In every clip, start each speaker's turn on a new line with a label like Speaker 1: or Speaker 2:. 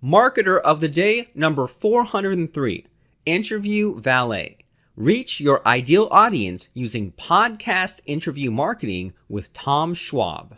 Speaker 1: Marketer of the Day, number 403, Interview Valet. Reach your ideal audience using podcast interview marketing with Tom Schwab.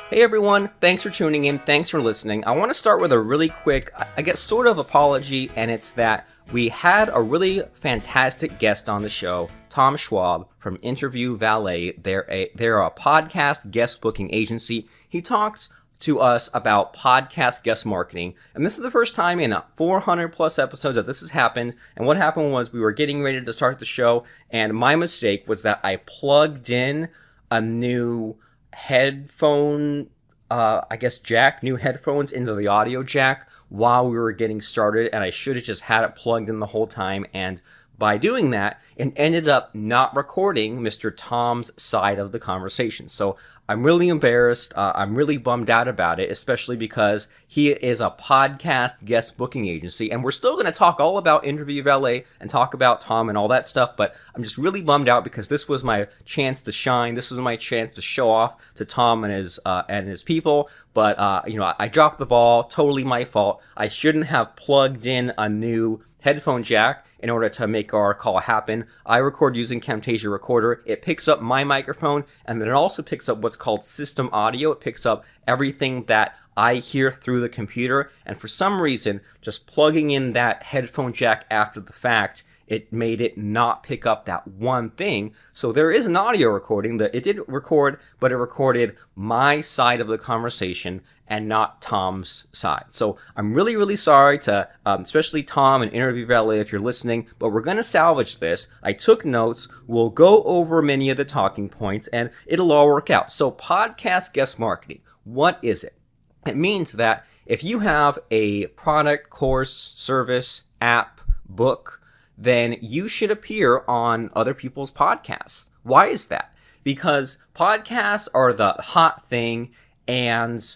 Speaker 1: Hey everyone, thanks for tuning in, thanks for listening. I want to start with a really quick, I guess sort of apology, and it's that we had a really fantastic guest on the show, Tom Schwab from Interview Valet. They're a podcast guest booking agency. He talked to us about podcast guest marketing, and this is the first time in 400 plus episodes that this has happened. And what happened was we were getting ready to start the show, and my mistake was that I plugged in a new headphone new headphones into the audio jack while we were getting started, and I should have just had it plugged in the whole time. And by doing that, it ended up not recording Mr. Tom's side of the conversation. So I'm really embarrassed. I'm really bummed out about it, especially because he is a podcast guest booking agency, and we're still going to talk all about Interview Valet and talk about Tom and all that stuff, but I'm just really bummed out because this was my chance to shine. This was my chance to show off to Tom and his people, but I dropped the ball. Totally my fault. I shouldn't have plugged in a new headphone jack in order to make our call happen. I record using Camtasia Recorder. It picks up my microphone, and then it also picks up what's called system audio. It picks up everything that I hear through the computer, and for some reason, just plugging in that headphone jack after the fact, it made it not pick up that one thing. So there is an audio recording that it did record, but it recorded my side of the conversation and not Tom's side. So I'm really, really sorry to, especially Tom and Interview Valet if you're listening, but we're going to salvage this. I took notes. We'll go over many of the talking points, and it'll all work out. So podcast guest marketing, what is it? It means that if you have a product, course, service, app, book, then you should appear on other people's podcasts. Why is that? Because podcasts are the hot thing, and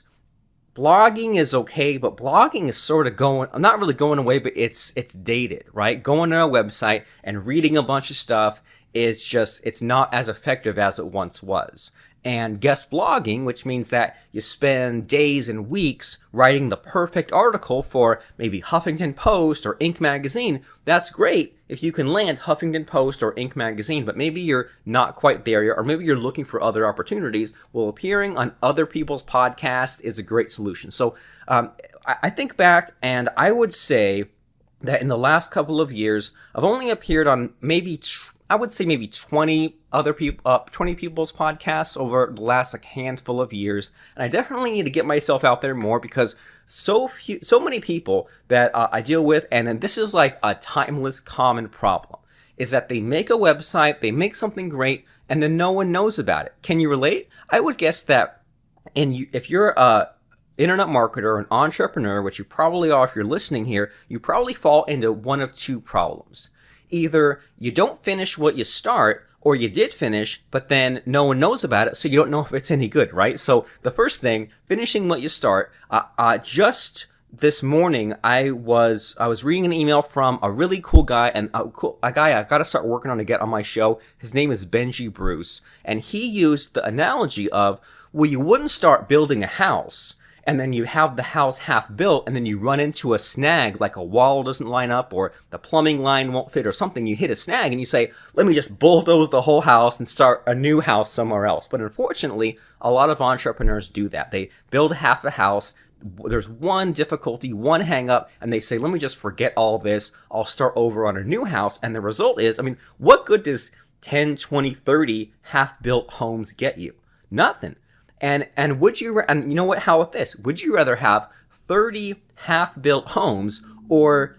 Speaker 1: blogging is okay, but blogging is sort of not really going away, but it's dated, right? Going to a website and reading a bunch of stuff it's not as effective as it once was. And guest blogging, which means that you spend days and weeks writing the perfect article for maybe Huffington Post or Inc. magazine, that's great if you can land Huffington Post or Inc. magazine, but maybe you're not quite there yet, or maybe you're looking for other opportunities. Well, appearing on other people's podcasts is a great solution. So I think back, and I would say that in the last couple of years, I've only appeared on maybe 20 other people, 20 people's podcasts over the last handful of years, and I definitely need to get myself out there more because so many people that I deal with, and then this is like a timeless common problem, is that they make a website, they make something great, and then no one knows about it. Can you relate? I would guess that if you're a internet marketer, an entrepreneur, which you probably are if you're listening here, you probably fall into one of two problems. Either you don't finish what you start, or you did finish, but then no one knows about it, so you don't know if it's any good, right? So the first thing, finishing what you start, just this morning, I was reading an email from a really cool guy, and a guy I got to start working on to get on my show. His name is Benji Bruce, and he used the analogy of, well, you wouldn't start building a house, and then you have the house half built, and then you run into a snag, like a wall doesn't line up, or the plumbing line won't fit, or something. You hit a snag, and you say, let me just bulldoze the whole house and start a new house somewhere else. But unfortunately, a lot of entrepreneurs do that. They build half a house, there's one difficulty, one hang up, and they say, let me just forget all this, I'll start over on a new house. And the result is, what good does 10, 20, 30 half-built homes get you? Nothing. And you know what, how about this? Would you rather have 30 half-built homes or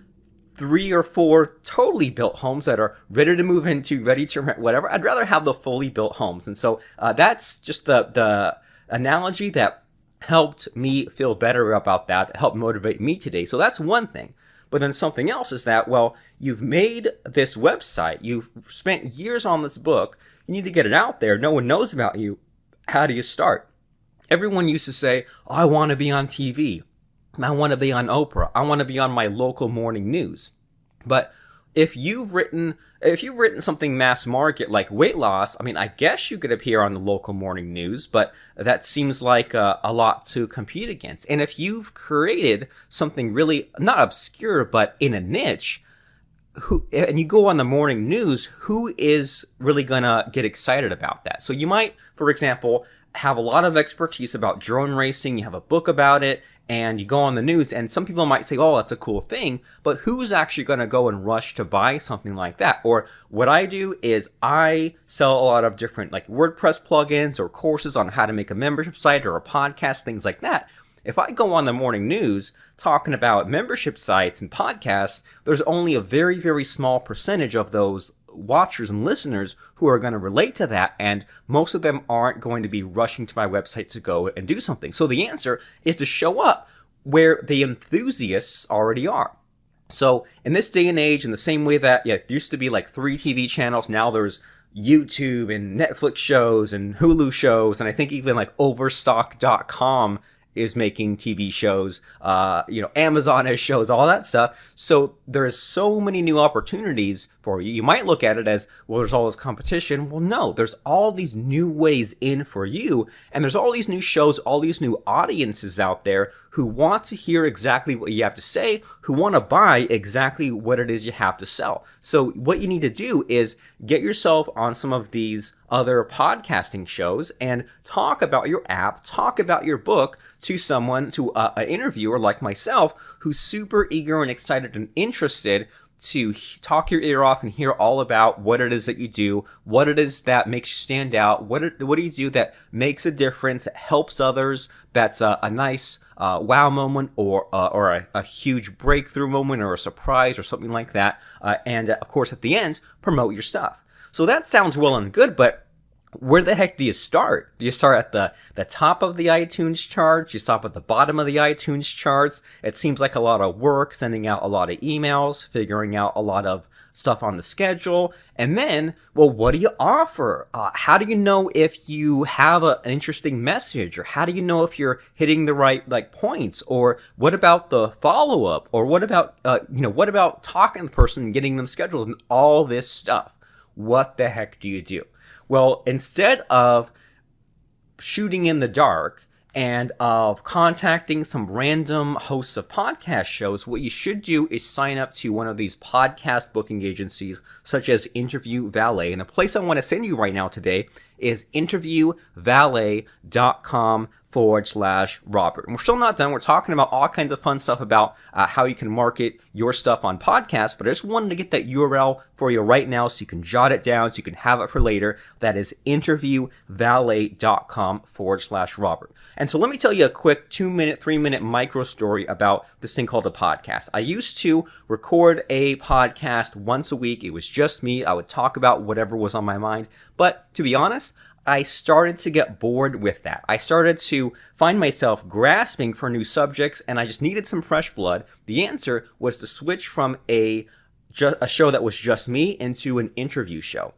Speaker 1: 3 or 4 totally built homes that are ready to move into, ready to rent, whatever? I'd rather have the fully built homes. And so that's just the analogy that helped me feel better about that helped motivate me today. So that's one thing. But then something else is that, well, you've made this website, you've spent years on this book, you need to get it out there, no one knows about you. How do you start? Everyone used to say, oh, I want to be on TV. I want to be on Oprah. I want to be on my local morning news. But if you've written something mass market like weight loss, I mean, I guess you could appear on the local morning news, but that seems like a lot to compete against. And if you've created something really not obscure, but in a niche, and you go on the morning news, who is really gonna get excited about that? So you might, for example, have a lot of expertise about drone racing, you have a book about it, and you go on the news, and some people might say, oh, that's a cool thing, but who's actually going to go and rush to buy something like that? Or what I do is I sell a lot of different like WordPress plugins or courses on how to make a membership site or a podcast, things like that. If I go on the morning news talking about membership sites and podcasts, there's only a very, very small percentage of those watchers and listeners who are going to relate to that, and most of them aren't going to be rushing to my website to go and do something. So the answer is to show up where the enthusiasts already are. So in this day and age, in the same way that there used to be like 3 TV channels, now there's YouTube and Netflix shows and Hulu shows, and I think even like Overstock.com is making TV shows, Amazon has shows, all that stuff. So there's so many new opportunities for you. You might look at it as, well, there's all this competition. Well, no, there's all these new ways in for you. And there's all these new shows, all these new audiences out there who want to hear exactly what you have to say, who want to buy exactly what it is you have to sell. So what you need to do is get yourself on some of these other podcasting shows and talk about your app, talk about your book to someone, to an interviewer like myself, who's super eager and excited and interested to talk your ear off and hear all about what it is that you do, what it is that makes you stand out, what do you do that makes a difference, that helps others, that's a nice wow moment or a huge breakthrough moment or a surprise or something like that. And of course, at the end, promote your stuff. So that sounds well and good, but where the heck do you start? Do you start at the top of the iTunes charts? You stop at the bottom of the iTunes charts? It seems like a lot of work, sending out a lot of emails, figuring out a lot of stuff on the schedule. And then, well, what do you offer? How do you know if you have an interesting message? Or how do you know if you're hitting the right points? Or what about the follow-up? Or what about talking to the person and getting them scheduled and all this stuff? What the heck do you do? Well, instead of shooting in the dark and of contacting some random hosts of podcast shows, what you should do is sign up to one of these podcast booking agencies, such as Interview Valet. And the place I want to send you right now today is interviewvalet.com/Robert. And we're still not done. We're talking about all kinds of fun stuff about how you can market your stuff on podcasts, but I just wanted to get that URL for you right now so you can jot it down, so you can have it for later. That is interviewvalet.com/Robert. And so let me tell you a quick 2-minute, 3-minute micro story about this thing called a podcast. I used to record a podcast once a week. It was just me. I would talk about whatever was on my mind. But to be honest, I started to get bored with that. I started to find myself grasping for new subjects, and I just needed some fresh blood. The answer was to switch from a show that was just me into an interview show.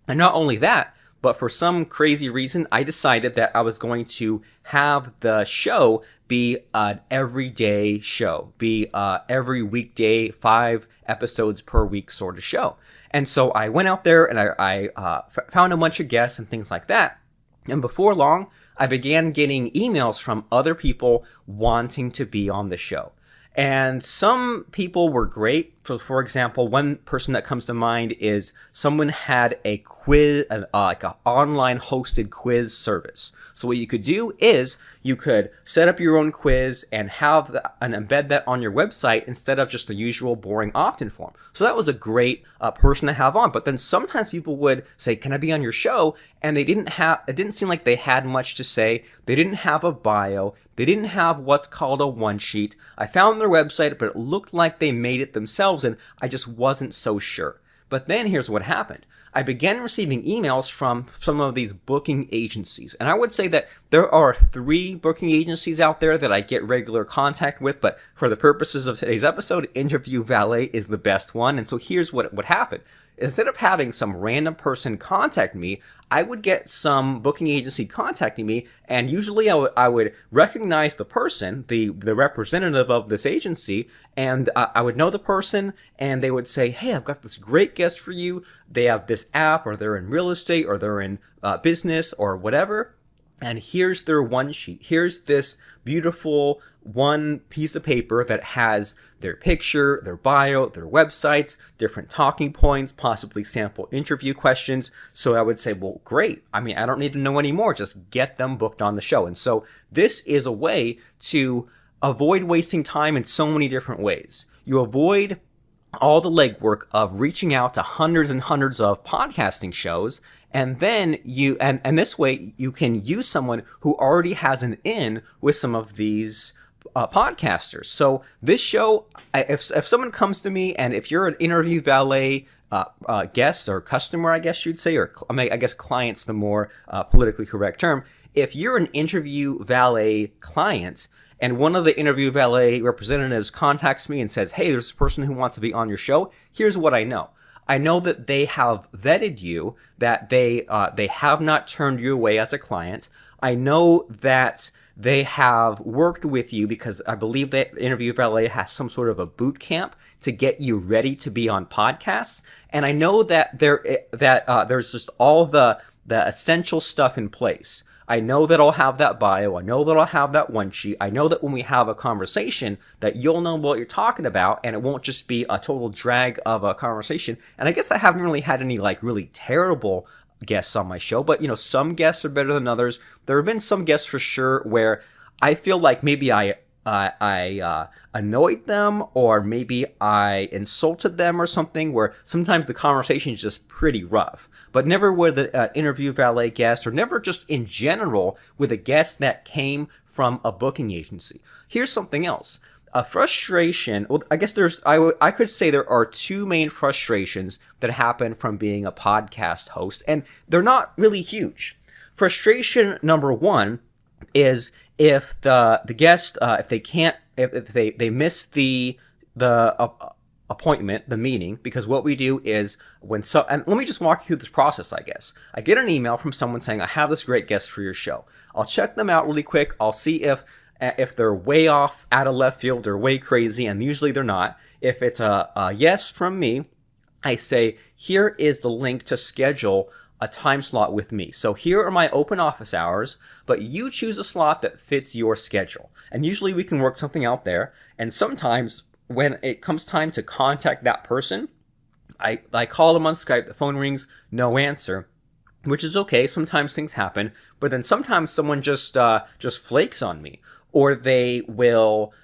Speaker 1: And not only that, but for some crazy reason, I decided that I was going to have the show be an everyday show, be every weekday, 5 episodes per week sort of show. And so I went out there and I found a bunch of guests and things like that. And before long, I began getting emails from other people wanting to be on the show. And some people were great. For example, one person that comes to mind is someone had a quiz, like an online hosted quiz service. So what you could do is you could set up your own quiz and have and embed that on your website instead of just the usual boring opt-in form. So that was a great person to have on. But then sometimes people would say, "Can I be on your show?" And it didn't seem like they had much to say. They didn't have a bio. They didn't have what's called a one sheet. I found their website, but it looked like they made it themselves, and I just wasn't so sure. But then here's what happened. I began receiving emails from some of these booking agencies. And I would say that there are 3 booking agencies out there that I get regular contact with, but for the purposes of today's episode, Interview Valet is the best one. And so here's what happened. instead of having some random person contact me, I would get some booking agency contacting me, and usually I would recognize the person, the representative of this agency, and I would know the person, and they would say, hey, I've got this great guest for you. They have this app, or they're in real estate, or they're in business, or whatever. And here's their one sheet. Here's this beautiful one piece of paper that has their picture, their bio, their websites, different talking points, possibly sample interview questions. So I would say, well, great. I mean, I don't need to know any more. Just get them booked on the show. And so this is a way to avoid wasting time in so many different ways. You avoid all the legwork of reaching out to hundreds and hundreds of podcasting shows, and then and this way you can use someone who already has an in with some of these podcasters. So this show, if someone comes to me, and if you're an Interview Valet guest or customer, I guess you'd say, or I guess client's the more politically correct term. If you're an Interview Valet client, and one of the Interview Valet representatives contacts me and says, hey, there's a person who wants to be on your show, here's what I know. I know that they have vetted you, that they have not turned you away as a client. I know that they have worked with you, because I believe that Interview Valet has some sort of a boot camp to get you ready to be on podcasts. And I know that there's just all the essential stuff in place. I know that I'll have that bio. I know that I'll have that one sheet. I know that when we have a conversation that you'll know what you're talking about, and it won't just be a total drag of a conversation. And I guess I haven't really had any like really terrible guests on my show, but some guests are better than others. There have been some guests for sure where I feel like maybe I annoyed them, or maybe I insulted them or something, where sometimes the conversation is just pretty rough. But never with an Interview Valet guest, or never just in general with a guest that came from a booking agency. Here's something else. A frustration, well, I guess I could say there are two main frustrations that happen from being a podcast host, and they're not really huge. Frustration number one is if the guest, if they miss the appointment, the meeting, because what we do is and let me just walk you through this process, I guess. I get an email from someone saying, I have this great guest for your show. I'll check them out really quick. I'll see if they're way off out of left field or way crazy, and usually they're not. If it's a yes from me, I say, here is the link to schedule a time slot with me. So here are my open office hours, but you choose a slot that fits your schedule. And usually we can work something out there. And sometimes when it comes time to contact that person, I call them on Skype, the phone rings, no answer, which is okay. Sometimes things happen, but then sometimes someone just flakes on me, or they will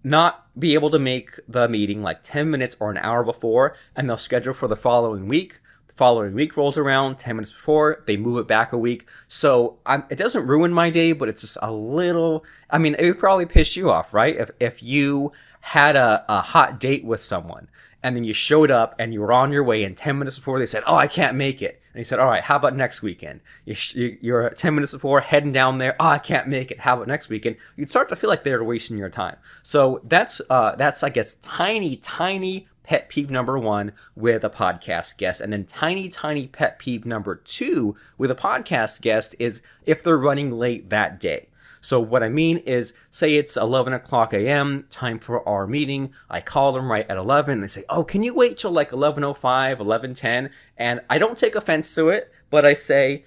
Speaker 1: not be able to make the meeting like 10 minutes or an hour before, and they'll schedule for the following week. The following week rolls around, 10 minutes before, they move it back a week. So it doesn't ruin my day, but it's just a little, it would probably piss you off, right? If you had a hot date with someone, and then you showed up and you were on your way, and 10 minutes before they said, oh, I can't make it. And he said, all right, how about next weekend? You're 10 minutes before heading down there. Oh, I can't make it. How about next weekend? You'd start to feel like they're wasting your time. So that's I guess, tiny pet peeve number one with a podcast guest. And then tiny pet peeve number two with a podcast guest is if they're running late that day. So what I mean is, say it's 11 o'clock a.m., time for our meeting. I call them right at 11. They say, oh, can you wait till like 11:05, 11:10? And I don't take offense to it, but I say,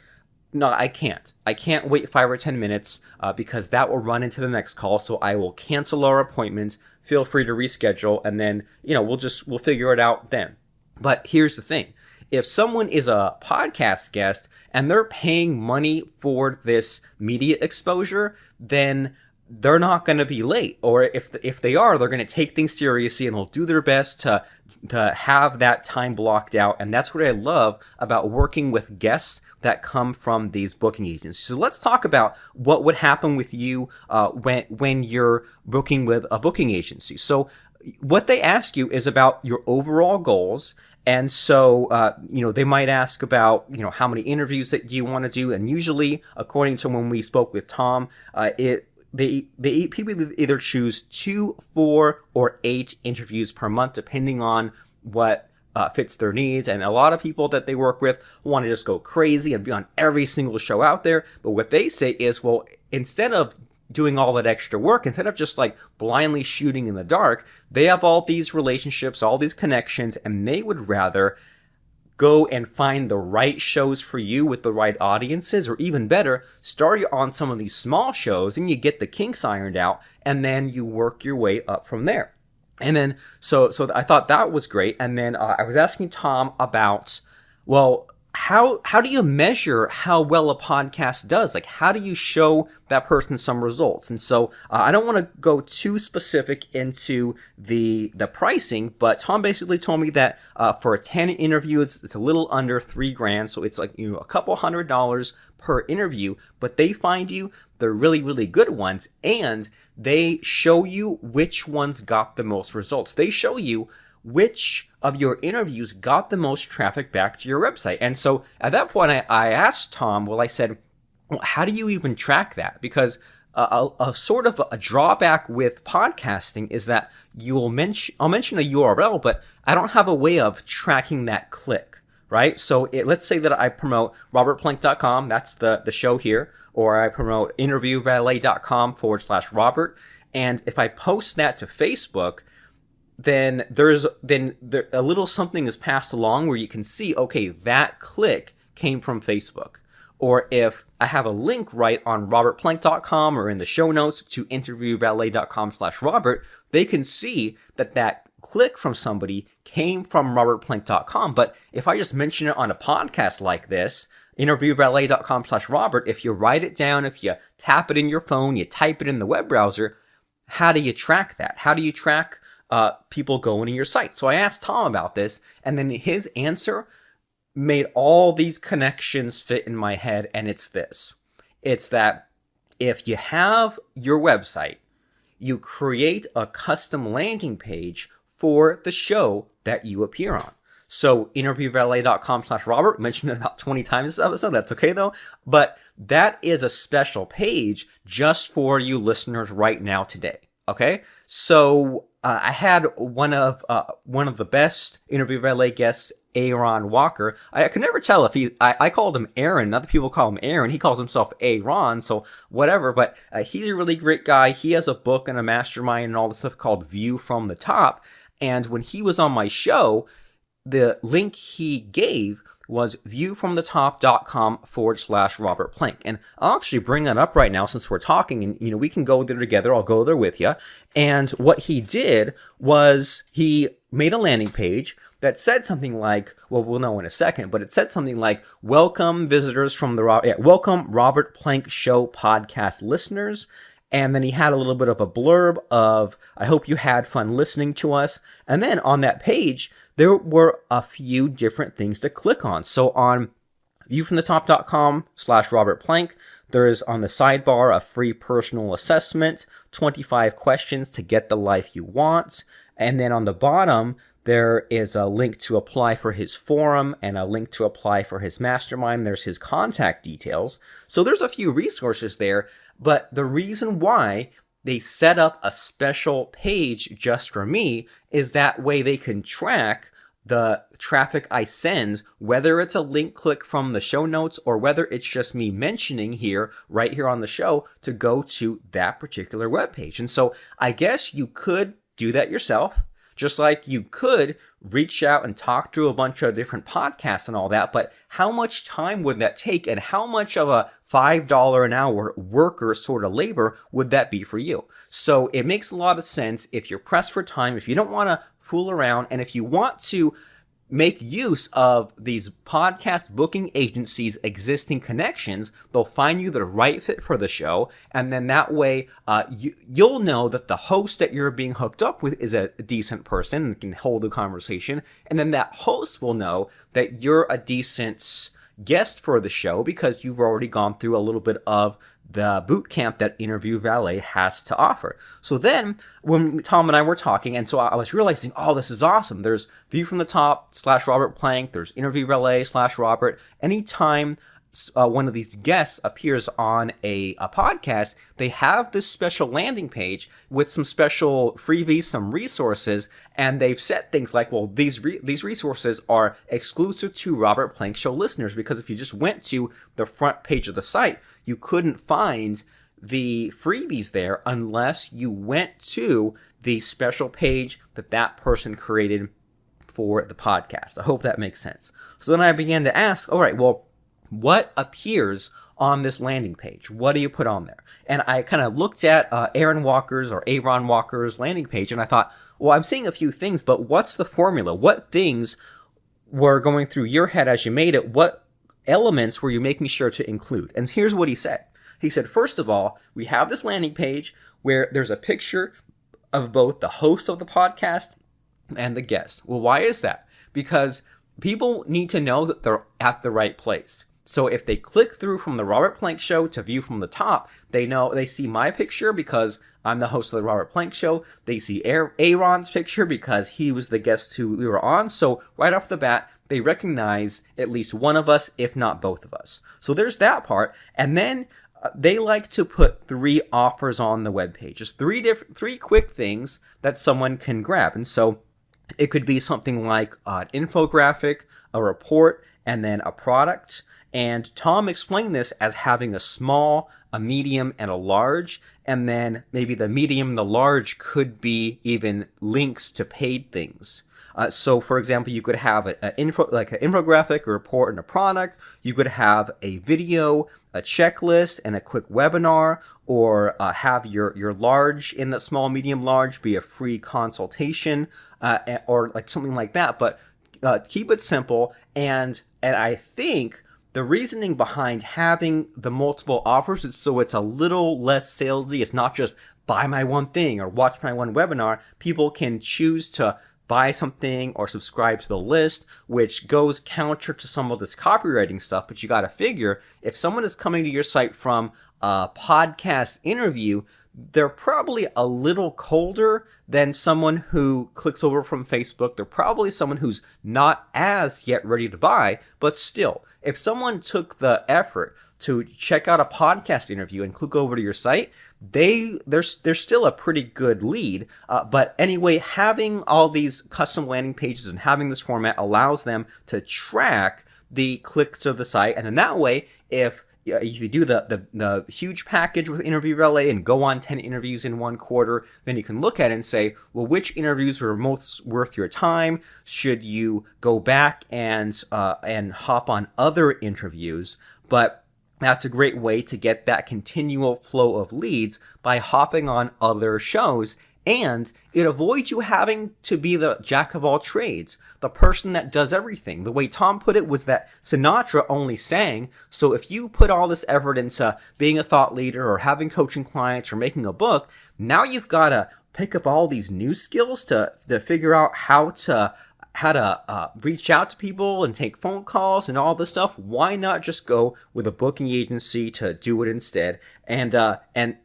Speaker 1: no, I can't. I can't wait 5 or 10 minutes because that will run into the next call. So I will cancel our appointment. Feel free to reschedule, and then we'll figure it out then. But here's the thing. If someone is a podcast guest and they're paying money for this media exposure, then they're not going to be late. Or if they are, they're going to take things seriously and they'll do their best to have that time blocked out. And that's what I love about working with guests that come from these booking agencies. So let's talk about what would happen with you when you're booking with a booking agency. So what they ask you is about your overall goals. And so, they might ask about, how many interviews that you want to do. And usually, according to when we spoke with Tom, people either choose 2, 4, or 8 interviews per month, depending on what fits their needs. And a lot of people that they work with want to just go crazy and be on every single show out there. But what they say is, well, instead of doing all that extra work, instead of just like blindly shooting in the dark, they have all these relationships, all these connections, and they would rather go and find the right shows for you with the right audiences, or even better, start you on some of these small shows and you get the kinks ironed out, and then you work your way up from there. And then, so I thought that was great. And then I was asking Tom about, well, how do you measure how well a podcast does? Like, how do you show that person some results? And so I don't want to go too specific into the pricing, but Tom basically told me that for a 10 interview, it's a little under $3,000. So it's like, a couple $100 per interview, but they find you the really, really good ones, and they show you which ones got the most results. They show you which of your interviews got the most traffic back to your website. And so at that point, I asked Tom, well, I said, well, how do you even track that? Because a sort of a drawback with podcasting is that I'll mention a URL, but I don't have a way of tracking that click, right? So let's say that I promote robertplank.com, that's the show here, or I promote interviewvalet.com/Robert. And if I post that to Facebook, then a little something is passed along where you can see, okay, that click came from Facebook. Or if I have a link right on robertplank.com or in the show notes to interviewvalet.com/Robert, they can see that click from somebody came from robertplank.com. But if I just mention it on a podcast like this, interviewvalet.com/Robert, if you write it down, if you tap it in your phone, you type it in the web browser, how do you track that? How do you track people going to your site? So I asked Tom about this, and then his answer made all these connections fit in my head, and it's this. It's that if you have your website, you create a custom landing page for the show that you appear on. So interviewvalet.com/Robert, mentioned it about 20 times this episode. That's okay though. But that is a special page just for you listeners right now today. Okay. So I had one of the best Interview Valet guests, Aaron Walker. I could never tell if I called him Aaron. Other people call him Aaron. He calls himself Aaron, so whatever. But he's a really great guy. He has a book and a mastermind and all this stuff called View from the Top. And when he was on my show, the link he gave was viewfromthetop.com/Robert Plank. And I'll actually bring that up right now since we're talking, and we can go there together. I'll go there with you. And what he did was he made a landing page that said something like, well, we'll know in a second, but it said something like, welcome welcome Robert Plank Show podcast listeners. And then he had a little bit of a blurb of, I hope you had fun listening to us. And then on that page, there were a few different things to click on. So on viewfromthetop.com/Robert Plank, there is on the sidebar a free personal assessment, 25 questions to get the life you want. And then on the bottom, there is a link to apply for his forum and a link to apply for his mastermind. There's his contact details. So there's a few resources there, but the reason why they set up a special page just for me is that way they can track the traffic I send, whether it's a link click from the show notes or whether it's just me mentioning right here on the show to go to that particular webpage. And so I guess you could do that yourself, just like you could reach out and talk to a bunch of different podcasts and all that. But how much time would that take, and how much of a $5 an hour worker sort of labor would that be for you? So it makes a lot of sense if you're pressed for time, if you don't want to fool around, and if you want to make use of these podcast booking agencies' existing connections, they'll find you the right fit for the show. And then that way, you'll know that the host that you're being hooked up with is a decent person and can hold a conversation. And then that host will know that you're a decent guest for the show because you've already gone through a little bit of the boot camp that Interview Valet has to offer. So then when Tom and I were talking, and so I was realizing, oh, this is awesome. There's View from the Top /Robert Plank. There's Interview Valet /Robert. Anytime one of these guests appears on a podcast, they have this special landing page with some special freebies, some resources, and they've said things like, well, these resources are exclusive to Robert Plank Show listeners, because if you just went to the front page of the site, you couldn't find the freebies there unless you went to the special page that person created for the podcast. I hope that makes sense. So then I began to ask, all right, well, what appears on this landing page? What do you put on there? And I kind of looked at Aaron Walker's landing page, and I thought, well, I'm seeing a few things, but what's the formula? What things were going through your head as you made it? What elements were you making sure to include? And here's what he said. He said, first of all, we have this landing page where there's a picture of both the host of the podcast and the guest. Well, why is that? Because people need to know that they're at the right place. So if they click through from the Robert Plank Show to view from the top, they see my picture because I'm the host of the Robert Plank Show. They see Aaron's picture because he was the guest who we were on. So right off the bat, they recognize at least one of us, if not both of us. So there's that part. And then they like to put 3 offers on the webpage. Just 3 quick things that someone can grab. And so it could be something like an infographic, a report, and then a product. And Tom explained this as having a small, a medium, and a large. And then maybe the medium and the large could be even links to paid things. So, for example, you could have an infographic, a report, and a product. You could have a video, a checklist, and a quick webinar, or have your large in the small, medium, large be a free consultation, or like something like that. But keep it simple. And I think the reasoning behind having the multiple offers is so it's a little less salesy. It's not just buy my one thing or watch my one webinar. People can choose to buy something or subscribe to the list, which goes counter to some of this copywriting stuff. But you got to figure, if someone is coming to your site from a podcast interview, they're probably a little colder than someone who clicks over from Facebook. They're probably someone who's not as yet ready to buy, but still, if someone took the effort to check out a podcast interview and click over to your site, they're still a pretty good lead. But anyway, having all these custom landing pages and having this format allows them to track the clicks to the site. And then that way, if you do the huge package with Interview Valet and go on 10 interviews in one quarter, then you can look at it and say, well, which interviews are most worth your time? Should you go back and hop on other interviews? But that's a great way to get that continual flow of leads by hopping on other shows. And it avoids you having to be the jack of all trades, the person that does everything. The way Tom put it was that Sinatra only sang. So if you put all this effort into being a thought leader or having coaching clients or making a book, now you've got to pick up all these new skills to figure out how to reach out to people and take phone calls and all this stuff. Why not just go with a booking agency to do it instead? And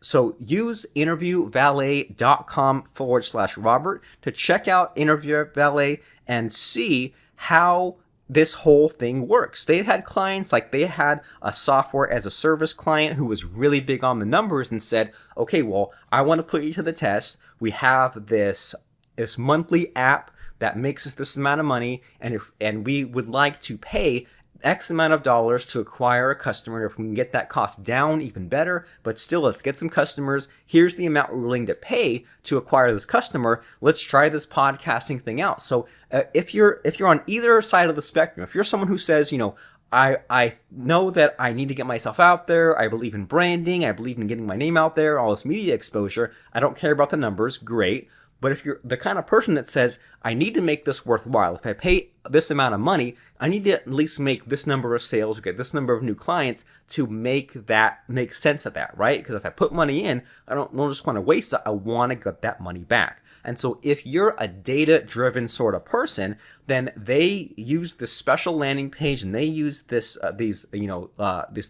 Speaker 1: so use interviewvalet.com/Robert to check out Interview Valet and see how this whole thing works. They had clients, like they had a software as a service client who was really big on the numbers and said, okay, well, I want to put you to the test. We have this monthly app that makes us this amount of money, and we would like to pay X amount of dollars to acquire a customer. If we can get that cost down, even better, but still, let's get some customers. Here's the amount we're willing to pay to acquire this customer. Let's try this podcasting thing out. So if you're on either side of the spectrum, if you're someone who says, I know that I need to get myself out there. I believe in branding. I believe in getting my name out there, all this media exposure. I don't care about the numbers. Great. But if you're the kind of person that says, I need to make this worthwhile, if I pay this amount of money, I need to at least make this number of sales or get this number of new clients to make sense of that, right? Because if I put money in, I don't just want to waste it. I want to get that money back. And so if you're a data-driven sort of person, then they use this special landing page and they use this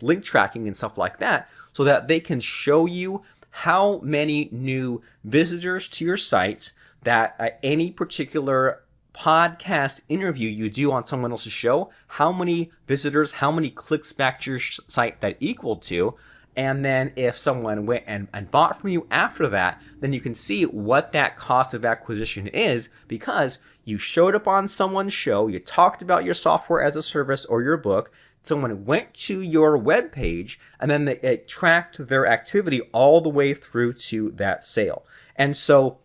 Speaker 1: link tracking and stuff like that so that they can show you how many new visitors to your site that any particular podcast interview you do on someone else's show, how many visitors, how many clicks back to your site that equal to. And then if someone went and bought from you after that, then you can see what that cost of acquisition is, because you showed up on someone's show, you talked about your software as a service or your book, someone went to your web page, and then it tracked their activity all the way through to that sale. And so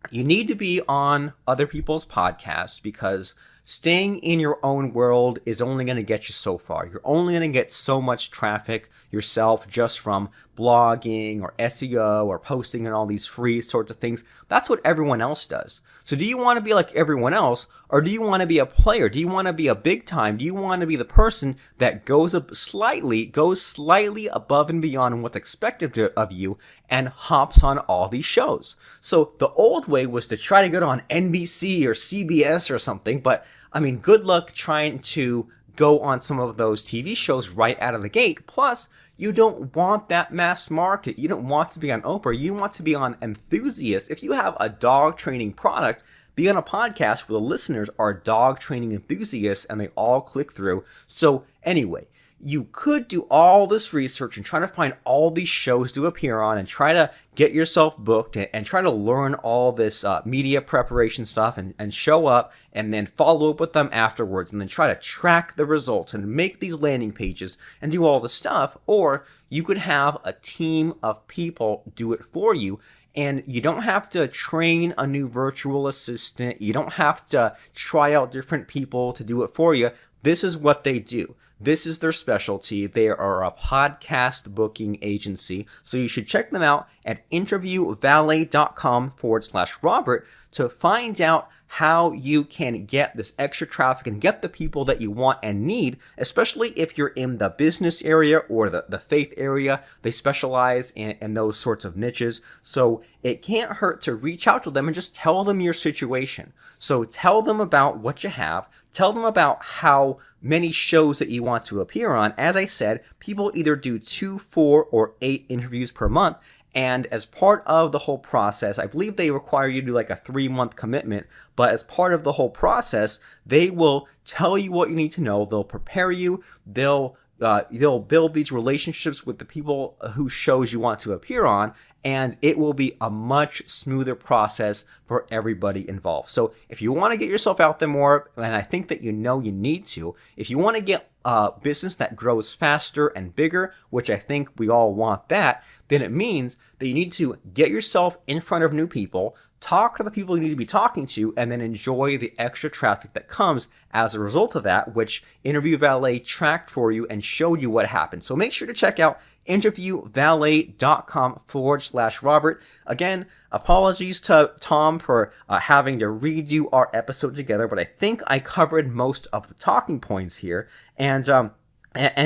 Speaker 1: you need to be on other people's podcasts, because staying in your own world is only going to get you so far. You're only going to get so much traffic yourself just from blogging or SEO or posting and all these free sorts of things. That's what everyone else does. So do you want to be like everyone else, or do you want to be a player? Do you want to be a big time? Do you want to be the person that goes slightly above and beyond what's expected of you and hops on all these shows? So the old way was to try to get on NBC or CBS or something, but I mean, good luck trying to go on some of those TV shows right out of the gate. Plus, you don't want that mass market. You don't want to be on Oprah. You want to be on Enthusiast. If you have a dog training product, be on a podcast where the listeners are dog training enthusiasts and they all click through. So anyway, you could do all this research and try to find all these shows to appear on and try to get yourself booked and try to learn all this media preparation stuff and show up and then follow up with them afterwards and then try to track the results and make these landing pages and do all the stuff. Or you could have a team of people do it for you. And you don't have to train a new virtual assistant. You don't have to try out different people to do it for you. This is what they do. This is their specialty. They are a podcast booking agency. So you should check them out at interviewvalet.com/Robert to find out how you can get this extra traffic and get the people that you want and need, especially if you're in the business area or the faith area. They specialize in those sorts of niches. So it can't hurt to reach out to them and just tell them your situation. So tell them about what you have. Tell them about how many shows that you want to appear on. As I said, people either do 2, 4, or 8 interviews per month. And as part of the whole process, I believe they require you to do like a 3-month commitment. But as part of the whole process, they will tell you what you need to know. They'll prepare you. They'll build these relationships with the people whose shows you want to appear on, and it will be a much smoother process for everybody involved. So if you want to get yourself out there more, and I think that you need to, if you want to get a business that grows faster and bigger, which I think we all want that, then it means that you need to get yourself in front of new people, talk to the people you need to be talking to, and then enjoy the extra traffic that comes as a result of that, which Interview Valet tracked for you and showed you what happened. So make sure to check out interviewvalet.com/Robert. Again, apologies to Tom for having to redo our episode together, but I think I covered most of the talking points here. And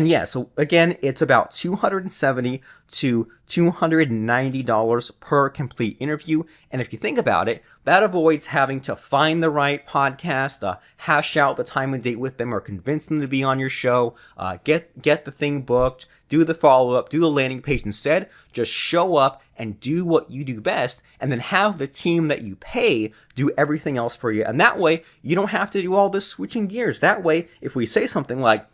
Speaker 1: yeah, so again, it's about $270 to $290 per complete interview. And if you think about it, that avoids having to find the right podcast, hash out the time and date with them, or convince them to be on your show, get the thing booked, do the follow-up, do the landing page. Instead, just show up and do what you do best, and then have the team that you pay do everything else for you. And that way, you don't have to do all this switching gears. That way, if we say something like,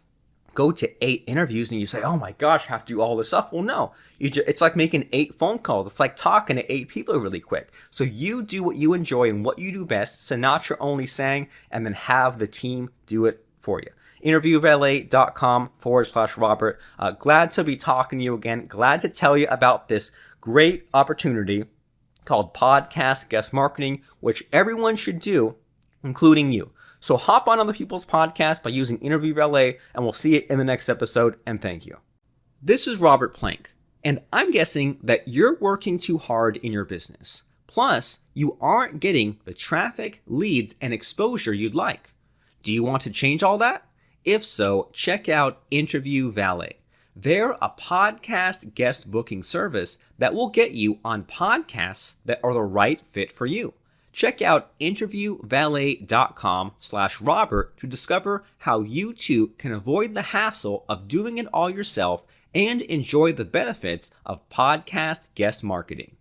Speaker 1: go to 8 interviews and you say, oh my gosh, I have to do all this stuff. Well, no, it's like making 8 phone calls. It's like talking to 8 people really quick. So you do what you enjoy and what you do best. Sinatra only sang, and then have the team do it for you. interviewvalet.com/Robert. Glad to be talking to you again. Glad to tell you about this great opportunity called podcast guest marketing, which everyone should do, including you. So hop on other people's podcasts by using Interview Valet, and we'll see you in the next episode, and thank you. This is Robert Plank, and I'm guessing that you're working too hard in your business. Plus, you aren't getting the traffic, leads, and exposure you'd like. Do you want to change all that? If so, check out Interview Valet. They're a podcast guest booking service that will get you on podcasts that are the right fit for you. Check out interviewvalet.com/Robert to discover how you too can avoid the hassle of doing it all yourself and enjoy the benefits of podcast guest marketing.